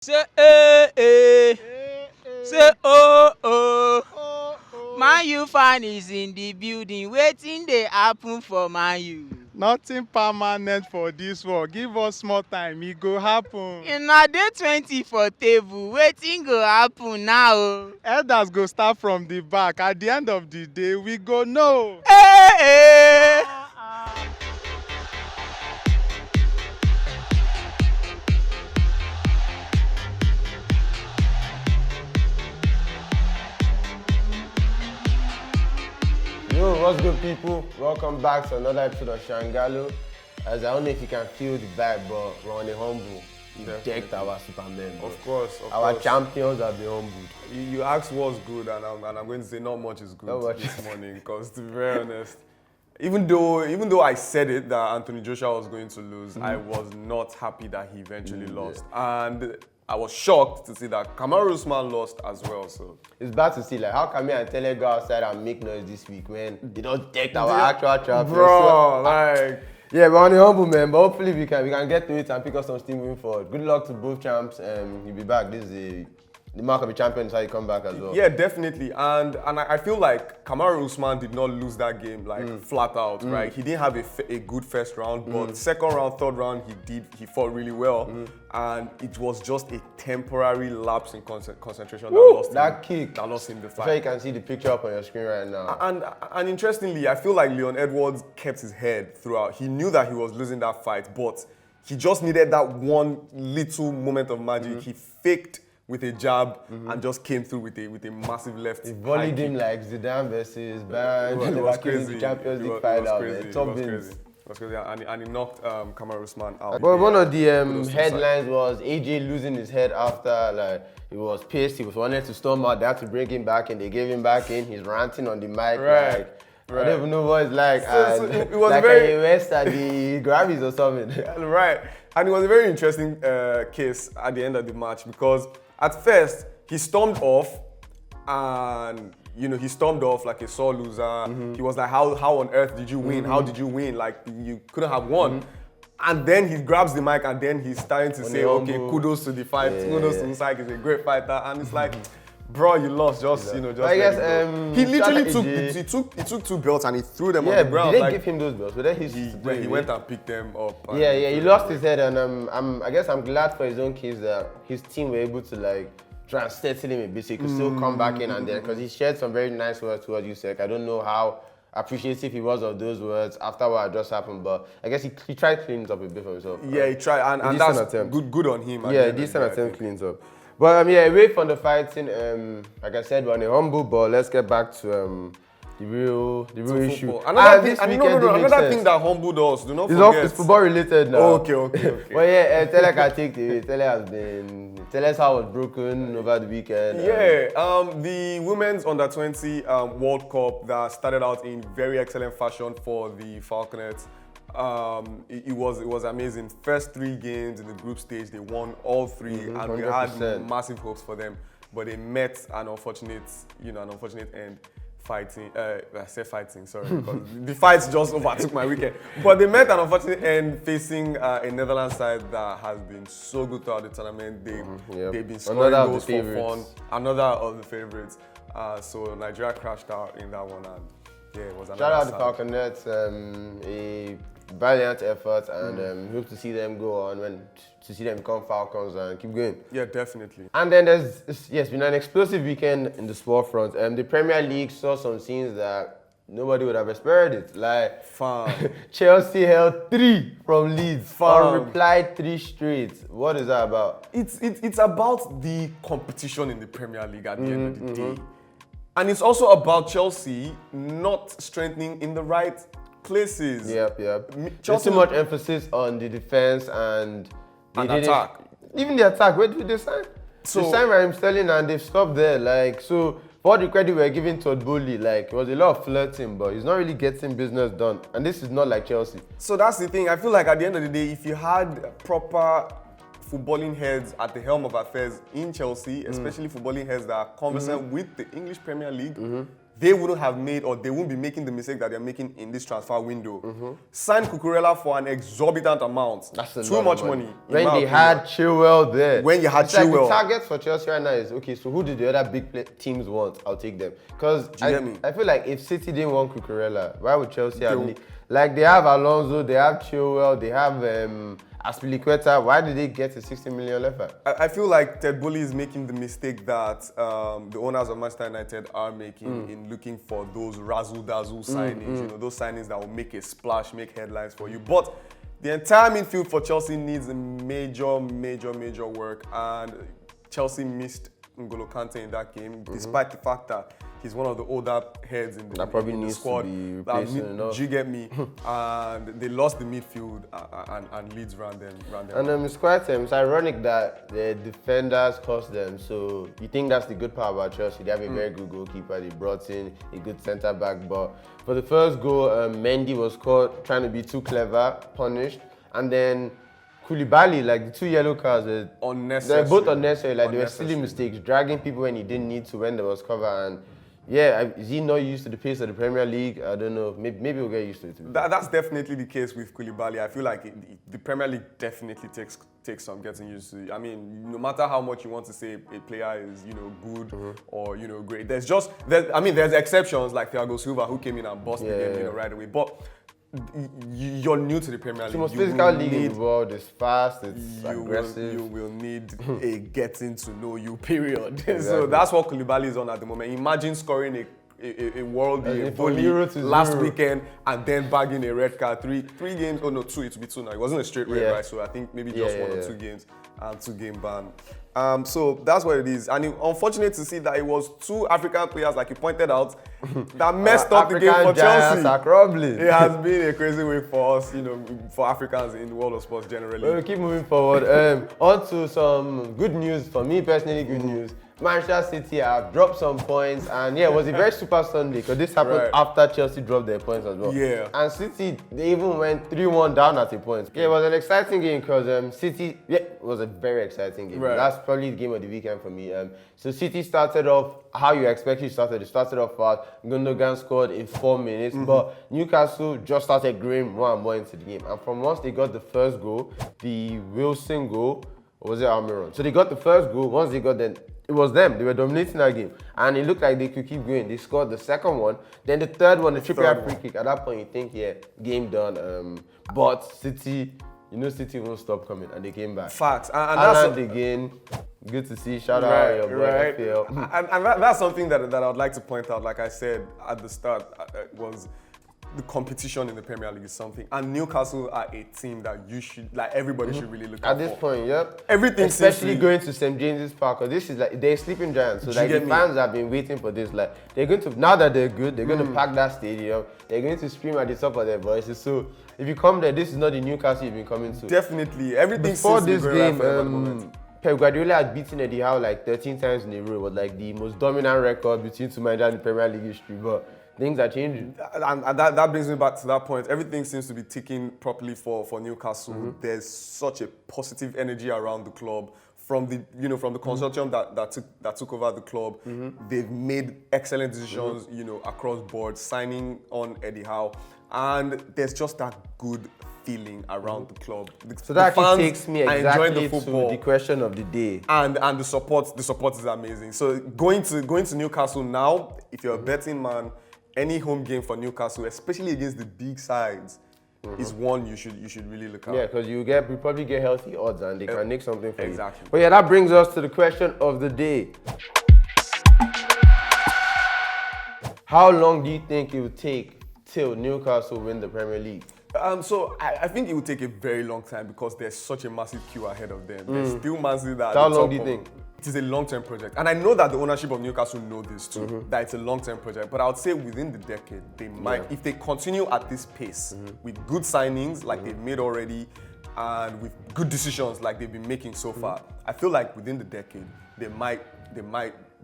Say say Man U fan is in the building. Waiting dey happen for Man U. Nothing permanent for dis world. Give us small time, e go happen. Una dey 20 for table. Wetin go happen now o? Elders go start from the back. At the end of the day, we go know. Hey. Yo, what's good, people? Welcome back to another episode of Shangalo. As I don't know if you can feel the vibe, but we're on a humble. We decked our Superman, bro. Of course. Our champions have been humbled. You asked what's good, and I'm going to say not much is good this morning. Because to be very honest, even though I said it that Anthony Joshua was going to lose, I was not happy that he eventually lost, and I was shocked to see that Casemiro Usman lost as well. So it's bad to see, like, how can me and Tele go outside and make noise this week, man? They don't deck our actual champions. bro, like. Yeah, we're on the humble, man, but hopefully we can get to it and pick up some steam moving forward. Good luck to both champs. You'll be back. This is the mark of a champion is how you come back as well. Yeah, definitely. And I feel like Casemiro Usman did not lose that game flat out, right? He didn't have a good first round, but second round, third round, he fought really well. And it was just a temporary lapse in concentration that lost him the fight. I'm sure you can see the picture up on your screen right now. And interestingly, I feel like Leon Edwards kept his head throughout. He knew that he was losing that fight, but he just needed that one little moment of magic. He faked with a jab and just came through with a massive left. He volleyed him like Zidane versus Bayern. It was crazy. The Champions League It final, was man. crazy. Top It was wins. crazy. It was crazy. And he knocked Casemiro Usman out. But one of the headlines was AJ losing his head after, like, he was pissed. He was wanting to storm out. They had to bring him back in. They gave him back in. He's ranting on the mic. Right. Like, I don't even know what it's like. So and it was like very a West at the Grammys or something. Right. And it was a very interesting case at the end of the match because at first he stormed off and he stormed off like a sore loser. He was like, how on earth did you win? How did you win? Like, you couldn't have won. And then he grabs the mic and then he's starting to say, okay, kudos to the fight, kudos to Usyk, he's a great fighter. And it's like, bro, you lost. Just I guess he literally took two belts and he threw them on the ground. Did they give him those belts? But then he went and picked them up. He lost his head, and I guess I'm glad for his own case that his team were able to, like, try and settle him a bit so he could still come back in and then, because he shared some very nice words towards Usyk. I don't know how appreciative he was of those words after what just happened, but I guess he tried to clean it up a bit for himself. Yeah, he tried, and that's good on him. Yeah, decent attempt cleans up. But away from the fighting, like I said, we're on a humble, but let's get back to the real issue. Another thing that humbled us, do not forget. It's football related now. Okay. But yeah, Tele can take the way. Tele's heart was broken over the weekend. The women's under-20 World Cup that started out in very excellent fashion for the Falconets. It was amazing. First 3 games in the group stage, they won all 3, and we had massive hopes for them. But they met an unfortunate end. Fighting, I said fighting, sorry, because the fights just overtook my weekend. But they met an unfortunate end facing a Netherlands side that has been so good throughout the tournament. They've been scoring goals for fun. Another of the favorites. So Nigeria crashed out in that one, and it was another. Shout out to Falconets, a valiant effort, and hope to see them go on to see them become Falcons and keep going. Yeah, definitely. And then it's been an explosive weekend in the sport front. The Premier League saw some scenes that nobody would have expected. Like, Chelsea held 3 from Leeds, replied 3 straight. What is that about? It's about the competition in the Premier League at the end of the day. And it's also about Chelsea not strengthening in the right places. Yep. There's too much emphasis on the defense and attack. Even the attack, where did they sign? They signed Raheem Sterling and they've stopped there. Like, so for all the credit we're giving Todd Bowley, like, it was a lot of flirting, but he's not really getting business done. And this is not like Chelsea. So that's the thing. I feel like at the end of the day, if you had proper footballing heads at the helm of affairs in Chelsea, especially footballing heads that are conversant with the English Premier League, they wouldn't have made, or they wouldn't be making the mistake that they're making in this transfer window. Sign Cucurella for an exorbitant amount. That's a too lot much of money. When they had Chilwell there. When you had it's like Chilwell. the targets for Chelsea right now is, okay, so who do the other big teams want? I'll take them. Because I feel like if City didn't want Cucurella, why would Chelsea have... Like, they have Alonso, they have Chilwell, they have Aspilicueta. Why did they get a 60 million left? I feel like Ted Boehly is making the mistake that the owners of Manchester United are making in looking for those razzle-dazzle signings, you know, those signings that will make a splash, make headlines for you. But the entire midfield for Chelsea needs a major work, and Chelsea missed N'Golo Kante in that game, despite the fact that he's one of the older heads in the, probably in the needs squad. to be replacing enough. Do you get me? And they lost the midfield, and Leeds ran them. And it's quite it's ironic that the defenders cost them. So you think that's the good part about Chelsea? They have a very good goalkeeper. They brought in a good centre back. But for the first goal, Mendy was caught trying to be too clever, punished, and then Koulibaly, like the 2 yellow cards, unnecessary. they're both unnecessary. Like they were silly mistakes, dragging people when he didn't need to when there was cover. And yeah, is he not used to the pace of the Premier League? I don't know. Maybe we'll get used to it. That's definitely the case with Koulibaly. I feel like the Premier League definitely takes some getting used to. I mean, no matter how much you want to say a player is, you know, good or, you know, great, there's exceptions like Thiago Silva who came in and bossed the game, you know, right away. But you're new to the Premier League. The most physical league in the world. It's fast, it's aggressive. You will need a getting to know you period. Exactly. So that's what Koulibaly is on at the moment. Imagine scoring a worldie volley last weekend and then bagging a red card. Three games, oh no, two, it would be two now. It wasn't a straight red, right? So I think maybe just one or 2 games and 2-game ban. So that's what it is. And unfortunate to see that it was 2 African players, like you pointed out, that messed up the game for Chelsea. It has been a crazy way for us, you know, for Africans in the world of sports generally. Well, we'll keep moving forward. On to some good news, for me personally, good news. Manchester City have dropped some points, and yeah, it was a very super Sunday because this happened after Chelsea dropped their points as well. Yeah. And City, they even went 3-1 down at a point. Yeah, it was an exciting game because City, it was a very exciting game. That's probably the game of the weekend for me. So City started off how you expect it started. They started off fast. Gundogan scored in 4 minutes, but Newcastle just started growing more and more into the game. And from once they got the first goal, the Wilson goal, or was it Almiron? So they got the first goal. Once they got the it was them. They were dominating that game. And it looked like they could keep going. They scored the second one. Then the third one, the Trippier free kick. At that point, you think, yeah, game done. But City, you know, City won't stop coming. And they came back. Facts. And that's again. Good to see. Shout out your boy, FPL. And that's something that I would like to point out. Like I said at the start, was the competition in the Premier League is something, and Newcastle are a team that you should, like, everybody should really look at this point. Yep, everything, especially going to St. James's Park, because this is like they're sleeping giants. So like the fans have been waiting for this. Like they're going to, now that they're good, they're going to pack that stadium. They're going to scream at the top of their voices. So if you come there, this is not the Newcastle you've been coming to. Definitely, everything before this game. Pep Guardiola had beaten Eddie Howe like 13 times in a row. It was like the most dominant record between two managers in the Premier League history. But things are changing. And that brings me back to that point. Everything seems to be ticking properly for Newcastle. There's such a positive energy around the club. From the consortium that took over the club, they've made excellent decisions, across board, signing on Eddie Howe. And there's just that good feeling around the club. So that actually takes me exactly to the question of the day. And the support is amazing. So going to Newcastle now, if you're a betting man, any home game for Newcastle, especially against the big sides, is one you should really look at. Yeah, because you probably get healthy odds and they can make something for you. Exactly. But yeah, that brings us to the question of the day. How long do you think it would take till Newcastle win the Premier League? So I think it will take a very long time because there's such a massive queue ahead of them. There's still Man City that. How long do you think? It is a long-term project, and I know that the ownership of Newcastle know this too. That it's a long-term project. But I would say within the decade, they might, if they continue at this pace with good signings like they've made already, and with good decisions like they've been making so far. I feel like within the decade, they might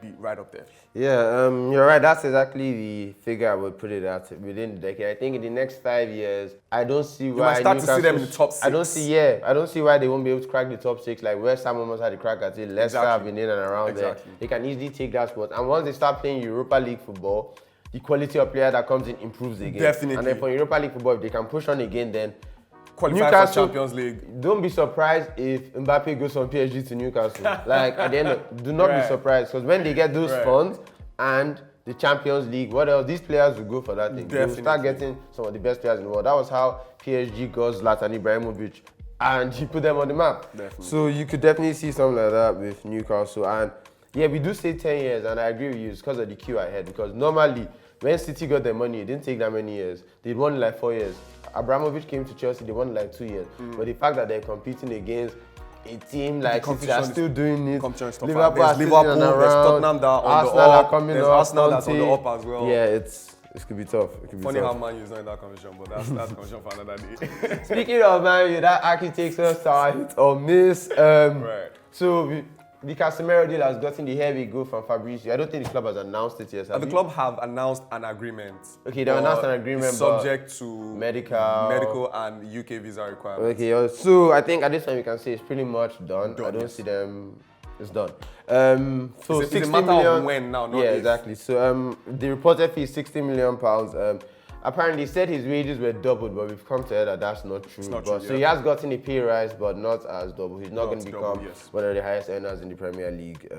be right up there. Yeah, you're right. That's exactly the figure I would put it at within the decade. I think in the next 5 years, I don't see why you might start to see them in the top 6. I don't see why they won't be able to crack the top 6. Like West Ham almost had a crack at it. Leicester have been in and around there. They can easily take that spot. And once they start playing Europa League football, the quality of player that comes in improves again. Definitely. And then for Europa League football, if they can push on again, then Qualify Newcastle, for Champions League. Don't be surprised if Mbappe goes from PSG to Newcastle. Like at the end, do not be surprised because when they get those funds and the Champions League, what else? These players will go for that thing. They will start getting some of the best players in the world. That was how PSG got Zlatan Ibrahimovic, and he put them on the map. Definitely. So you could definitely see something like that with Newcastle. And yeah, we do say 10 years, and I agree with you. It's because of the queue ahead. Because normally, when City got their money, it didn't take that many years. They won like 4 years. Abramovich came to Chelsea, they won like 2 years. But the fact that they're competing against a team like City are still doing it. Liverpool, There's Tottenham that are on the up. There's Arsenal that's on the up as well. Yeah, it could be tough. It could be Funny tough. how Man U is not in that conversation, but that's conversation for another day. Speaking of Man U, that actually takes us to our hit or miss. Right. So the Casemiro deal has gotten the heavy go from Fabrizio. I don't think the club has announced it yet. The club have announced an agreement. Okay, they announced an agreement, subject to medical and UK visa requirements. Okay, so I think at this time we can say it's pretty much done. I don't see them. It's done. So it's 60 a matter million, of when now, not yeah, if. exactly. So the reported fee is £60 million. Apparently, he said his wages were doubled, but we've come to hear that that's not true. It's not but, true, so yeah. he has gotten a pay rise, but not as double. He's not going to become double, yes. one of the highest earners in the Premier League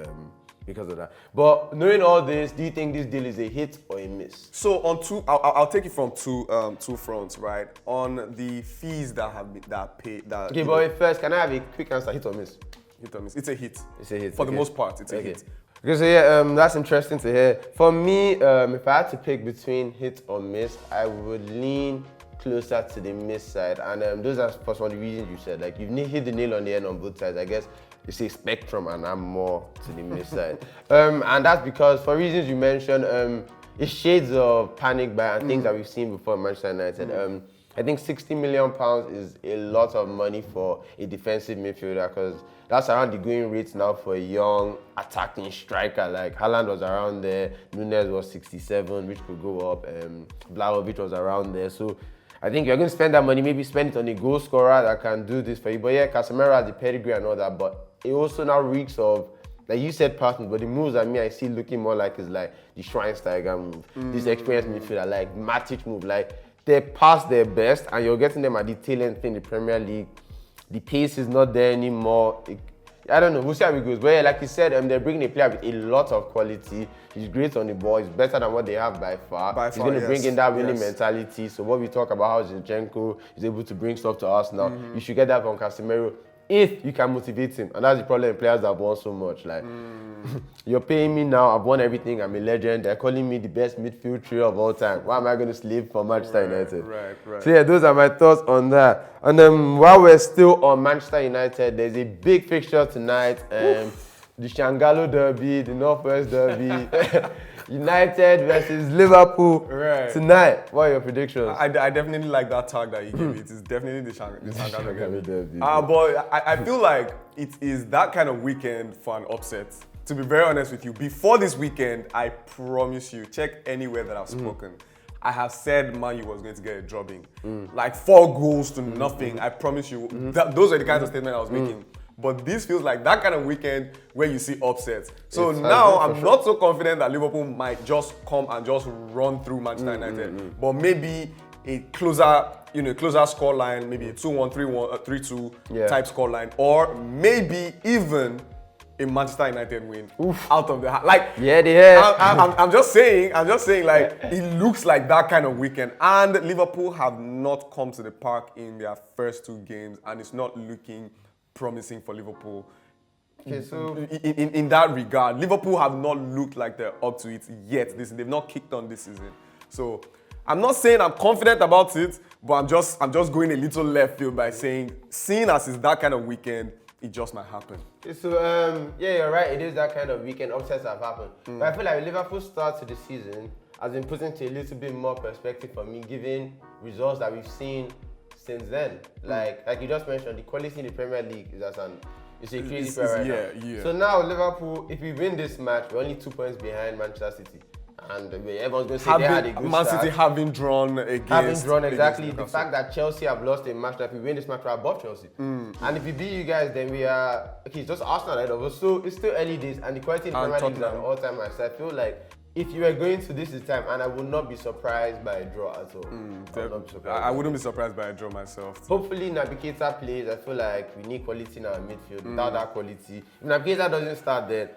because of that. But knowing all this, do you think this deal is a hit or a miss? So on two, I'll take it from two fronts, right? On the fees that have been paid. Okay, but first, can I have a quick answer, hit or miss? Hit or miss? It's a hit. It's a hit. For the most part, it's a hit. Okay, so yeah, that's interesting to hear. For me, if I had to pick between hit or miss, I would lean closer to the miss side. And those are for some of the reasons you said. Like, you've hit the nail on the head on both sides. I guess you say spectrum, and I'm more to the miss side. And that's because, for reasons you mentioned, it's shades of panic buy and things that we've seen before in Manchester United. I think £60 million is a lot of money for a defensive midfielder because that's around the going rate now for a young attacking striker. Like Haaland was around there, Nunes was 67, which could go up, Vlahovic was around there. So I think you're going to spend that money, maybe spend it on a goal scorer that can do this for you. But yeah, Casemiro has the pedigree and all that, but it also now reeks of, like you said, patterns, but the moves that I see looking more like is like the Schweinsteiger move, this experienced midfielder, like Matic move, like they're past their best and you're getting them at the tail end in the Premier League. The pace is not there anymore. I don't know, we'll see how it goes. But yeah, like you said, they're bringing a player with a lot of quality. He's great on the ball. He's better than what they have by far. He's going to bring in that winning mentality. So what we talk about how Zinchenko is able to bring stuff to us now, you should get that from Casemiro if you can motivate him. And that's the problem with players that have won so much. Like, you're paying me now, I've won everything, I'm a legend. They're calling me the best midfield trio of all time. Why am I going to slave for Manchester United? Right. So yeah, those are my thoughts on that. And while we're still on Manchester United, there's a big fixture tonight. The Shangalo Derby, the Northwest Derby. United versus Liverpool tonight. What are your predictions? I definitely like that tag that you gave it. It's definitely the Shangalo Derby. But I feel like it is that kind of weekend for an upset. To be very honest with you, before this weekend, I promise you, check anywhere that I've spoken. I have said Man U was going to get a drubbing. Like 4 goals to nothing. I promise you. Those are the kinds of statements I was making. But this feels like that kind of weekend where you see upsets. So now I'm not so confident that Liverpool might just come and just run through Manchester United. But maybe a closer scoreline, maybe a 2-1, 3-1, 3-2 type scoreline, or maybe even a Manchester United win out of the I'm just saying like it looks like that kind of weekend, and Liverpool have not come to the park in their first 2 games, and it's not looking promising for Liverpool. Okay, so in that regard, Liverpool have not looked like they're up to it yet. They've not kicked on this season. So I'm not saying I'm confident about it, but I'm just going a little left field by saying, seeing as it's that kind of weekend, it just might happen. So yeah, you're right. It is that kind of weekend. Upsets have happened. But I feel like Liverpool's start to the season has been put into a little bit more perspective for me, given results that we've seen since then. Like you just mentioned, the quality in the Premier League is it's a crazy pair right now. Yeah. So now Liverpool, if we win this match, we're only 2 points behind Manchester City. And everyone's going to say they had a good Man start. City having drawn against... exactly. The fact that Chelsea have lost a match, that if we win this match, we're above Chelsea. And if we beat you guys, then we are... Okay, it's just Arsenal ahead of us. So it's still early days, and the quality in the Premier League is at an all-time high. So I feel like If you were going to this time, and I would not be surprised by a draw at all. I wouldn't be surprised by a draw myself. Hopefully, Navigator plays. I feel like we need quality in our midfield. Without that quality, if Navigator doesn't start, then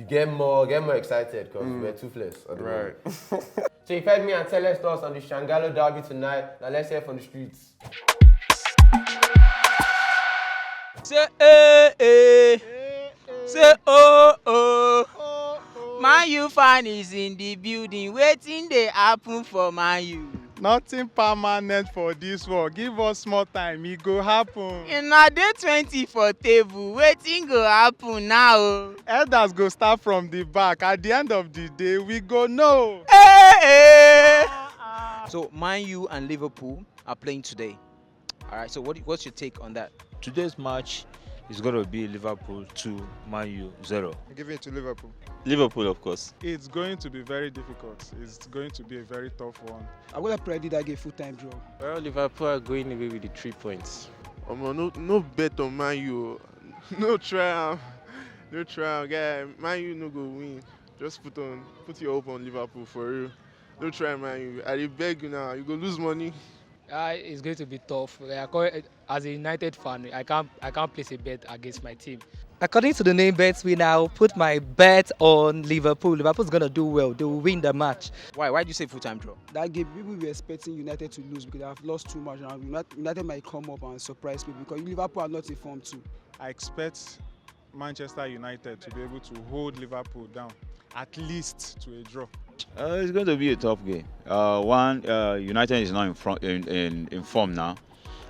get more excited because we're toothless. Right. So you've heard me and tell us thoughts on the Shangalo derby tonight. Now let's hear from the streets. Say say Man U fan is in the building. Waiting they happen for Man U. Nothing permanent for this world. Give us small time, it go happen. In a day 20 for table, waiting go happen now. Elders go start from the back. At the end of the day, we go know. So Man U and Liverpool are playing today. All right. So what's your take on that? Today's match is going to be Liverpool 2, Man U 0. Give it to Liverpool. Liverpool, of course. It's going to be very difficult. It's going to be a very tough one. I'm going to predict that game full-time draw. Well, Liverpool are going away with the 3 points. No bet on Man U. No try. No try, guy. Man U no go win. Just put your hope on Liverpool for real. No try, Man U. I beg you now. You go lose money. It's going to be tough. As a United fan, I can't place a bet against my team. According to the name bets, we now put my bet on Liverpool. Liverpool's gonna do well. They will win the match. Why do you say full-time draw? That game, people were expecting United to lose because they have lost too much. And United might come up and surprise people because Liverpool are not in form too. I expect Manchester United to be able to hold Liverpool down, at least to a draw. It's going to be a tough game. United is not in form now,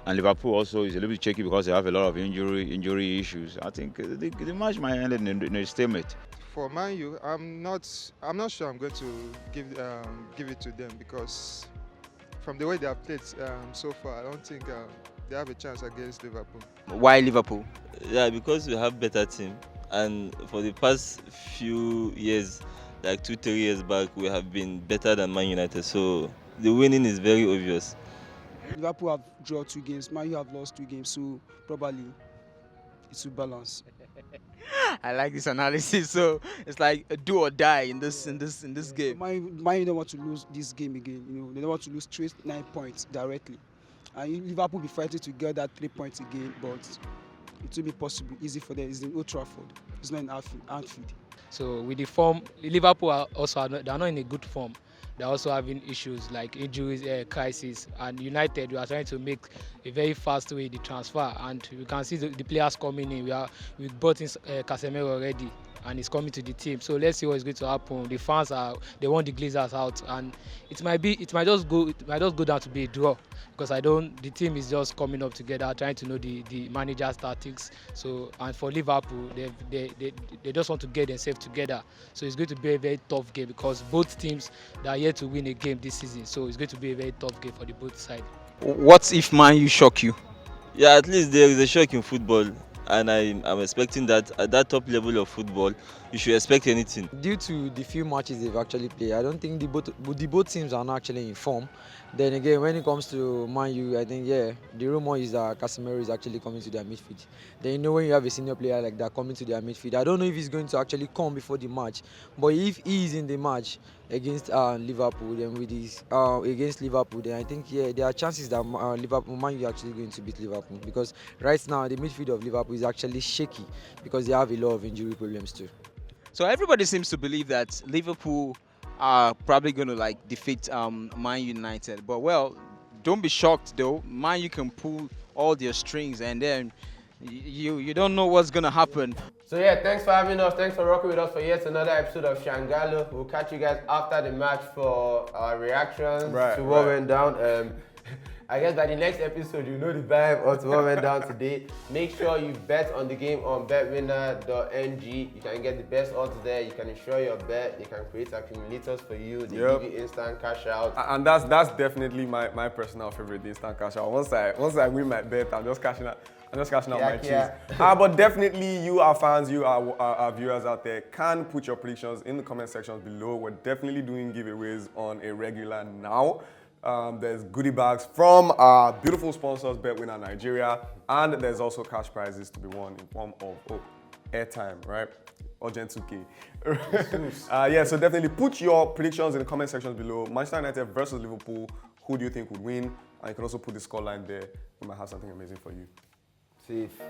and Liverpool also is a little bit shaky because they have a lot of injury issues. I think the match might end in a stalemate. For Man U, I'm not sure I'm going to give it to them because from the way they have played so far, I don't think they have a chance against Liverpool. Why Liverpool? Yeah, because we have better team, and for the past few years, like 2-3 years back, we have been better than Man United. So the winning is very obvious. Liverpool have drawn 2 games. Man U have lost 2 games, so probably it will balance. I like this analysis. So it's like a do or die in this game. Man U don't want to lose this game again. They don't want to lose straight 9 points directly. And Liverpool will be fighting to get that 3 points again, but it will be possible, easy for them. It's in Old Trafford. It's not in Anfield. So with the form, Liverpool they are not in a good form. They're also having issues like injuries, crisis, and United, we are trying to make a very fast way the transfer, and we can see the players coming in. We brought in Casemiro already, and he's coming to the team. So let's see what is going to happen. The fans they want the Glazers out, and it might just go down to be a draw because the team is just coming up together, trying to know the manager's tactics. So and for Liverpool, they just want to get themselves together. So it's going to be a very tough game because both teams they are yet to win a game this season. So it's going to be a very tough game for the both sides. What if Man U shock you? Yeah, at least there is a shock in football, and I'm expecting that at that top level of football, you should expect anything. Due to the few matches they've actually played, I don't think the both teams are not actually in form. Then again, when it comes to Man U, I think the rumor is that Casemiro is actually coming to their midfield. Then when you have a senior player like that coming to their midfield, I don't know if he's going to actually come before the match. But if he is in the match against Liverpool, then with his against Liverpool, then I think there are chances that Man U are actually going to beat Liverpool because right now the midfield of Liverpool is actually shaky because they have a lot of injury problems too. So everybody seems to believe that Liverpool are probably going to defeat Man United. But well, don't be shocked though. Man U can pull all their strings, and then you don't know what's going to happen. So thanks for having us. Thanks for rocking with us for yet another episode of Shangalo. We'll catch you guys after the match for our reactions to what went down. I guess by the next episode, you know the vibe of what went down today. Make sure you bet on the game on betwinner.ng. You can get the best odds there. You can insure your bet. They can create accumulators for you. They give you instant cash out. And that's definitely my personal favorite, the instant cash out. Once I win my bet, I'm just cashing out my cheese. But definitely you, our fans, you, our viewers out there, can put your predictions in the comment sections below. We're definitely doing giveaways on a regular now. There's goodie bags from our beautiful sponsors, Betwinner Nigeria, and there's also cash prizes to be won in form of airtime, right? Urgent 2K. Yeah, so definitely put your predictions in the comment sections below. Manchester United versus Liverpool. Who do you think would win? And you can also put the scoreline there. We might have something amazing for you. Safe.